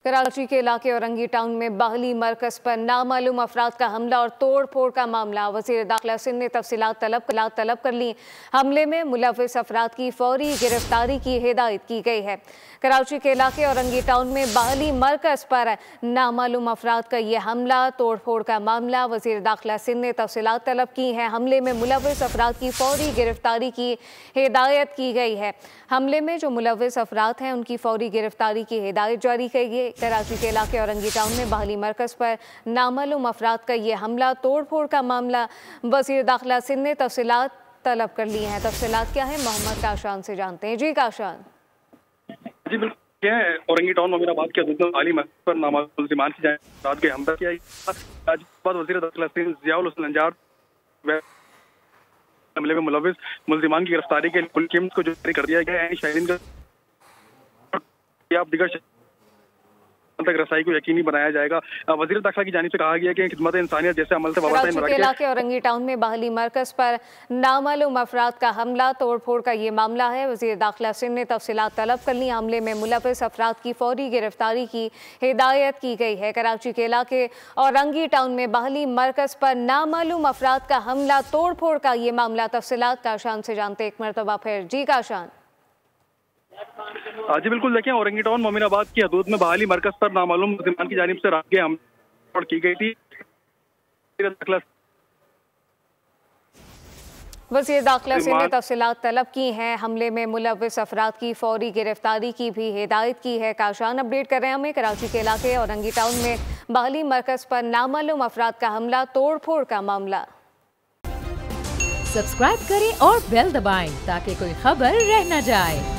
कराची के इलाके औरंगी टाउन में बाहली मरकज पर नामालूम अफराद का हमला और तोड़ फोड़ का मामला। वज़ीर दाखिला सिंध ने तफसीलात तलब कर ली। हमले में मुलव्विस अफराद की फौरी गिरफ्तारी की हिदायत की गई है। कराची के इलाके औरंगी टाउन में बाहली मरकज पर नामालूम अफराद का ये हमला तोड़ फोड़ का मामला। वज़ीर दाखिला सिंध ने तफसीलात तलब की हैं। हमले में मुलव्विस अफराद की फौरी गिरफ्तारी की हिदायत की गई है। हमले में जो मुलव्विस अफराद हैं उनकी फौरी गिरफ्तारी की हिदायत जारी की गई। कराची के इलाके औरंगी टाउन में बाहली मरकज पर नामालूम अफराद का ये हमला तोड़ फोड़ का मामला। वज़ीर दाखिला सिंध ने तफसीलात तलब कर ली हैं। तफसीलात क्या है, मोहम्मद काशान से जानते हैं। जी काशान। जी बिल्कुल, औरंगी टाउन मोमिनाबाद के हदूद में बाहली मरकज पर नामालूम मुल्ज़िमान की जानिब से हमला किया। आज वज़ीर दाखिला सिंध ज़ियाउल हुसैन अंजार हमले में मुलव्विस मुल्ज़िमान की गिरफ्तारी के लिए पुलिस टीम को जारी कर दिया गया है। शाहीन का दिगर तक रसाई को यकीनी बनाया जाएगा। वज़ीर दाखिला की जानिब से कहा गया कि खिदमत इंसानियत जैसे अमल से कराची के इलाके औरंगी टाउन में बाहली मरकज पर नामालूम अफराद का हमला तोड़ फोड़ का ये मामला है। वज़ीर दाखिला सिंध ने तफसीलात तलब कर ली। हमले में मुलव्विस अफराद की फौरी गिरफ्तारी की हिदायत की गई है। कराची के इलाके औरंगी टाउन में बाहली मरकज पर नामालूम अफराद का हमला तोड़ फोड़ का ये मामला। तफसीलात काशान से जानते एक मरतबा फिर। जी काशान। जी बिल्कुल, देखिए औरंगी टाउन मोमिनाबाद की हदूद में बाहली मरकज पर नामालूम मुल्ज़िमान की जानिब से रात के हमला की गई थी। वज़ीर दाखिला सिंध ने तफसीलात तलब की हैं। हमले में मुलव्विस अफराद की फौरी गिरफ्तारी की भी हिदायत की है। काशान अपडेट कर रहे हैं हमें। कराची के इलाके औरंगी टाउन में बाहली मरकज पर नामालूम अफराद का हमला तोड़ फोड़ का मामला। सब्सक्राइब करें और बेल दबाएं ताकि कोई खबर रह न जाए।